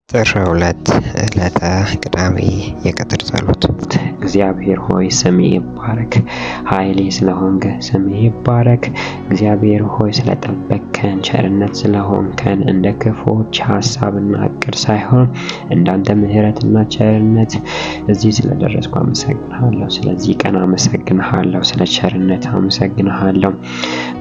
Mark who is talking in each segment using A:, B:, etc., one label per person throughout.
A: ጥር 2 ዕለተ ቅዳሜ የቀትር ጸሎት።
B: እግዚአብሔር ሆይ ስም ይባረክ። ኃይሌ ስለሆንክ ስም ይባረክ። እግዚአብሔር ሆይ ስለጠበቅከን፣ ቸርነት ስለሆንከን፣ እንደ ክፉዎች ሐሳብና እቅድ ሳይሆን እንዳንተ ምሕረትና ቸርነት እዚህ ስለደረስኩ አመሰግንሃለሁ። ስለዚህ ቀን አመሰግንሃለሁ። ስለ ቸርነት አመሰግንሃለሁ።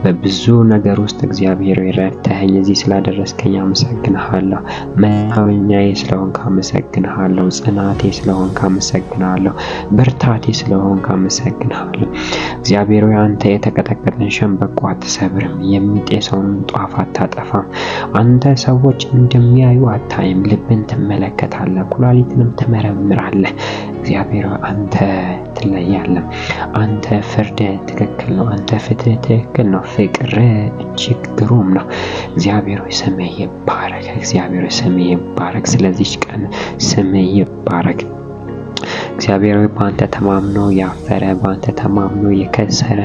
B: በብዙ ነገር ውስጥ እግዚአብሔር ረድተኸኝ እዚህ ስላደረስከኝ አመሰግንሃለሁ። መታመኛዬ ስለሆንክ አመሰግንሃለሁ። ጽናቴ ስለሆንክ አመሰግንሃለሁ። ብርታቴ ስለሆንክ አመሰግንሃለሁ። እግዚአብሔር ሆይ አንተ የተቀጠቀጠን ሸምበቆ አትሰብርም፣ የሚጤሰውን ጧፍ አታጠፋም። አንተ ሰዎች እንደሚያዩ አታይም፣ ልብን ትመለከታለህ፣ ኩላሊትንም ትመረምራለህ። እግዚአብሔር ሆይ አንተ ትለያለህ። አንተ ፍርድ ትክክል ነው። አንተ ፍትህ ትክክል ነው። ፍቅር እጅግ ግሩም ነው። እግዚአብሔር ሆይ ስምህ ይባረክ። እግዚአብሔር ሆይ ስምህ ይባረክ። ስለዚች ቀን ስምህ ይባረክ። እግዚአብሔር ሆይ በአንተ ተማምኖ ያፈረ፣ በአንተ ተማምኖ የከሰረ፣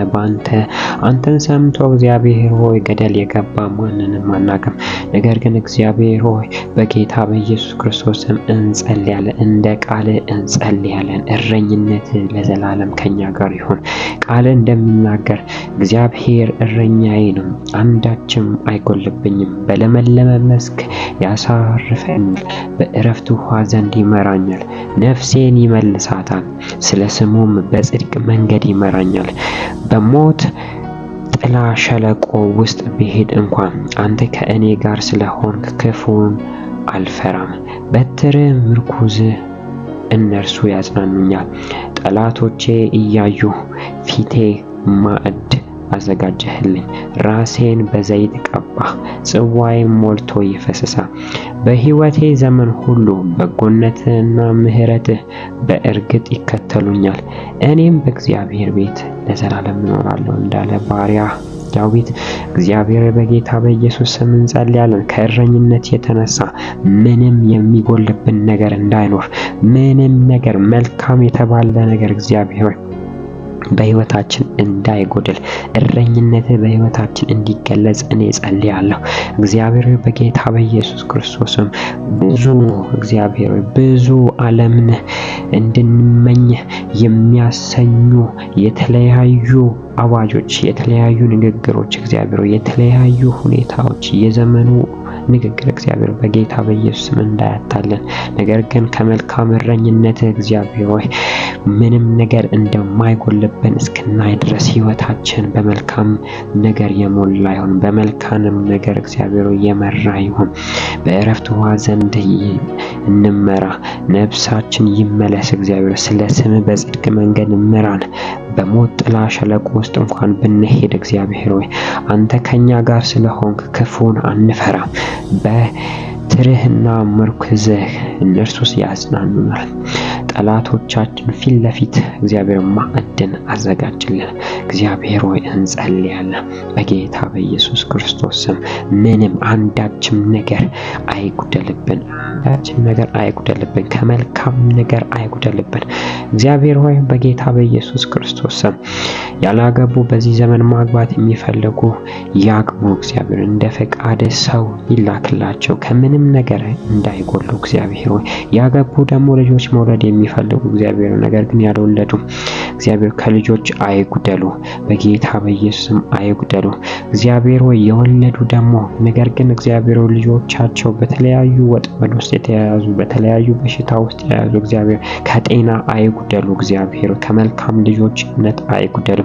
B: አንተን ሰምቶ እግዚአብሔር ሆይ ገደል የገባ ማንንም አናውቅም። ነገር ግን እግዚአብሔር ሆይ በጌታ በኢየሱስ ክርስቶስ ስም እንጸልያለን፣ እንደ ቃልህ እንጸልያለን። እረኝነት ለዘላለም ከኛ ጋር ይሁን። ቃልህ እንደሚናገር እግዚአብሔር እረኛዬ ነው፣ አንዳችም አይጎልብኝም። በለመለመ መስክ ያሳርፈኛል፣ በእረፍት ውኃ ዘንድ ይመራኛል። ነፍሴን ይመልሳታል፣ ስለ ስሙም በጽድቅ መንገድ ይመራኛል። በሞት ጥላ ሸለቆ ውስጥ ብሄድ እንኳን አንተ ከእኔ ጋር ስለሆንክ ክፉን አልፈራም። በትርህ ምርኩዝ እነርሱ ያጽናኑኛል። ጠላቶቼ እያዩ ፊቴ ማዕድ አዘጋጀህልኝ። ራሴን በዘይት ቀባህ፣ ጽዋዬም ሞልቶ ይፈስሳል። በሕይወቴ ዘመን ሁሉ በጎነትህና ምሕረትህ በእርግጥ ይከተሉኛል። እኔም በእግዚአብሔር ቤት ለዘላለም እኖራለሁ እንዳለ ባሪያ ዳዊት። እግዚአብሔር በጌታ በኢየሱስ ስም እንጸልያለን። ከእረኝነት የተነሳ ምንም የሚጎልብን ነገር እንዳይኖር፣ ምንም ነገር መልካም የተባለ ነገር እግዚአብሔር በሕይወታችን እንዳይጎድል፣ እረኝነትህ በሕይወታችን እንዲገለጽ እኔ ጸልያለሁ። እግዚአብሔር በጌታ በኢየሱስ ክርስቶስም ብዙ ዓለምን እንድንመኝ የሚያሰኙ የተለያዩ አዋጆች፣ የተለያዩ ንግግሮች እግዚአብሔር የተለያዩ ሁኔታዎች የዘመኑ ንግግር እግዚአብሔር በጌታ በኢየሱስ ስም እንዳያታለን። ነገር ግን ከመልካም እረኝነት እግዚአብሔር ሆይ ምንም ነገር እንደማይጎልብን እስክናይ ድረስ ሕይወታችን በመልካም ነገር የሞላ ይሁን። በመልካም ነገር እግዚአብሔር የመራ ይሁን። በእረፍት ውኃ ዘንድ እንመራ። ነፍሳችን ይመለስ። እግዚአብሔር ስለ ስም በጽድቅ መንገድ ምራን። በሞት ጥላ ሸለቆ ውስጥ እንኳን ብንሄድ እግዚአብሔር ሆይ አንተ ከኛ ጋር ስለሆንክ ክፉን አንፈራም። በትርህና ምርኩዝህ እነርሱስ ያጽናኑናል። ጠላቶቻችን ፊት ለፊት እግዚአብሔር ማዕድን አዘጋጅልን። እግዚአብሔር ሆይ እንጸልያለን በጌታ በኢየሱስ ክርስቶስ ስም ምንም አንዳችም ነገር አይጉደልብን። ከመልካም ነገር አይጉደልብን። እግዚአብሔር ሆይ በጌታ በኢየሱስ ክርስቶስ ስም ያላገቡ በዚህ ዘመን ማግባት የሚፈልጉ ያግቡ። እግዚአብሔር እንደ ፈቃድ ሰው ይላክላቸው፣ ከምንም ነገር እንዳይጎሉ። እግዚአብሔር ሆይ ያገቡ ደግሞ ልጆች መውለድ የሚፈልጉ እግዚአብሔር ነገር ግን ያልወለዱ እግዚአብሔር ከልጆች አይጉደሉ፣ በጌታ በኢየሱስም አይጉደሉ። እግዚአብሔር ሆይ የወለዱ ደግሞ ነገር ግን እግዚአብሔር ልጆቻቸው በተለያዩ ወጥመድ ውስጥ የተያዙ፣ በተለያዩ በሽታ ውስጥ የተያዙ እግዚአብሔር ከጤና አይጉደሉ። እግዚአብሔር ከመልካም ልጆችነት አይጉደሉ።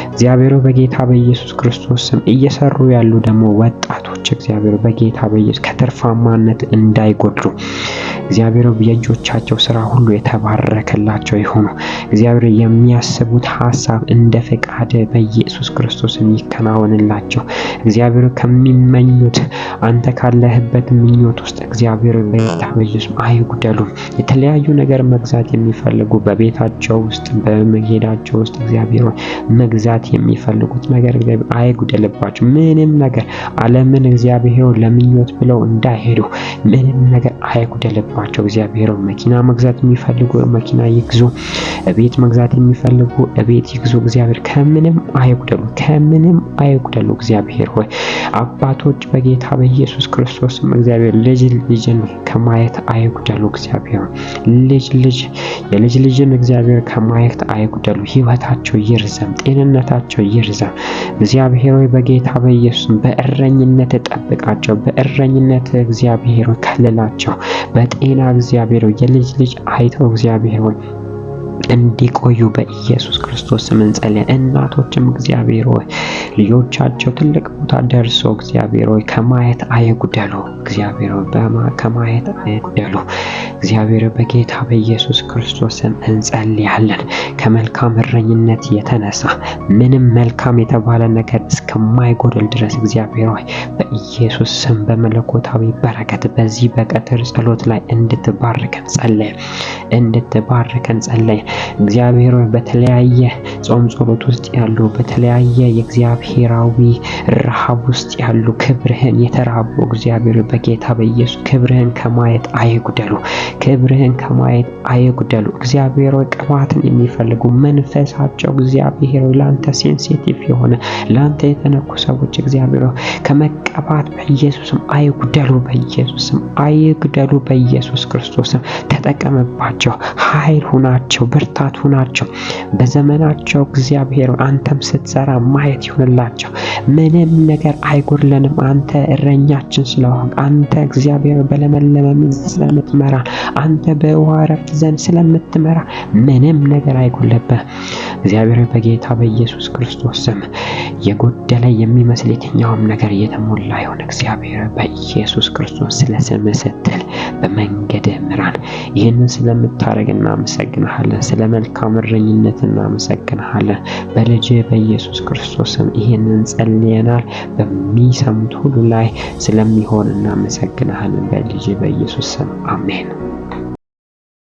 B: እግዚአብሔር በጌታ በኢየሱስ ክርስቶስ ስም እየሰሩ ያሉ ደግሞ ወጣቶች እግዚአብሔር በጌታ በኢየሱስ ከትርፋማነት እንዳይጎድሉ እግዚአብሔር የእጆቻቸው ስራ ሁሉ የተባረከላቸው ይሁኑ። እግዚአብሔር የሚያስቡት ሐሳብ እንደ ፈቃድ በኢየሱስ ክርስቶስ ይከናወንላቸው። እግዚአብሔር ከሚመኙት አንተ ካለህበት ምኞት ውስጥ እግዚአብሔር በጌታ በኢየሱስ አይጉደሉ። የተለያዩ ነገር መግዛት የሚፈልጉ በቤታቸው ውስጥ በመሄዳቸው ውስጥ እግዚአብሔር መግዛት የሚፈልጉት ነገር እግዚአብሔር አይጉደልባቸው። ምንም ነገር ዓለምን እግዚአብሔር ለምኞት ብለው እንዳይሄዱ ምንም ነገር አይጉደልባቸው። ይሁንባቸው። እግዚአብሔር መኪና መግዛት የሚፈልጉ መኪና ይግዙ፣ ቤት መግዛት የሚፈልጉ ቤት ይግዙ። እግዚአብሔር ከምንም አይጉደሉ። እግዚአብሔር ሆይ አባቶች በጌታ በኢየሱስ ክርስቶስም እግዚአብሔር ልጅን ከማየት አይጉደሉ። እግዚአብሔር የልጅ ልጅን እግዚአብሔር ከማየት አይጉደሉ። ሕይወታቸው ይርዘም፣ ጤንነታቸው ይርዘም። እግዚአብሔር ሆይ በጌታ በኢየሱስ በእረኝነት ጠብቃቸው፣ በእረኝነት እግዚአብሔር ሆይ ከልላቸው። በጤና እግዚአብሔር ሆይ የልጅ ልጅ አይተው እግዚአብሔር ሆይ እንዲቆዩ በኢየሱስ ክርስቶስ ስም እንጸልያለን። እናቶችም እግዚአብሔር ሆይ ልጆቻቸው ትልቅ ቦታ ደርሰው እግዚአብሔር ሆይ ከማየት አይጉደሉ። እግዚአብሔር ሆይ ከማየት አይጉደሉ። እግዚአብሔር በጌታ በኢየሱስ ክርስቶስ ስም እንጸልያለን። ከመልካም እረኝነት የተነሳ ምንም መልካም የተባለ ነገር እስከማይጎድል ድረስ እግዚአብሔር ሆይ በኢየሱስ ስም በመለኮታዊ በረከት በዚህ በቀትር ጸሎት ላይ እንድትባርከን ጸለየ። እግዚአብሔር ሆይ በተለያየ ጾም ጸሎት ውስጥ ያሉ በተለያየ የእግዚአብሔራዊ ረሃብ ውስጥ ያሉ ክብርህን የተራቡ እግዚአብሔር በጌታ በኢየሱስ ክብርህን ከማየት አይጉደሉ። እግዚአብሔር ሆይ ቅባትን የሚፈልጉ መንፈሳቸው እግዚአብሔር ሆይ ላንተ ሴንሲቲቭ የሆነ ላንተ የተነኩ ሰዎች እግዚአብሔር ሆይ ከመቀባት በኢየሱስም አይጉደሉ። በኢየሱስ ክርስቶስም ተጠቀምባቸው። ኃይል ሁናቸው፣ ብርታት ሁናቸው። በዘመናቸው እግዚአብሔር አንተም ስትሰራ ማየት ይሁንላቸው። ምንም ነገር አይጎድለንም። አንተ እረኛችን ስለሆን፣ አንተ እግዚአብሔር በለመለመ ምድር ስለምትመራ፣ አንተ በውሃ እረፍት ዘንድ ስለምትመራ ምንም ነገር አይጎድለብህ። እግዚአብሔር በጌታ በኢየሱስ ክርስቶስ ስም የጎደለ የሚመስል የትኛውም ነገር የተሞላ ይሁን። እግዚአብሔር በኢየሱስ ክርስቶስ ስለ ስምህ ስትል በመንገድህ ምራን። ይህንን ስለምታደርግ እናመሰግንሃለን። ስለ መልካም እረኝነት እናመሰግንሃለን። በልጅ በኢየሱስ ክርስቶስ ስም ይህንን ጸልየናል። በሚሰሙት ሁሉ ላይ ስለሚሆን እናመሰግንሃለን። በልጅ በኢየሱስ ስም አሜን።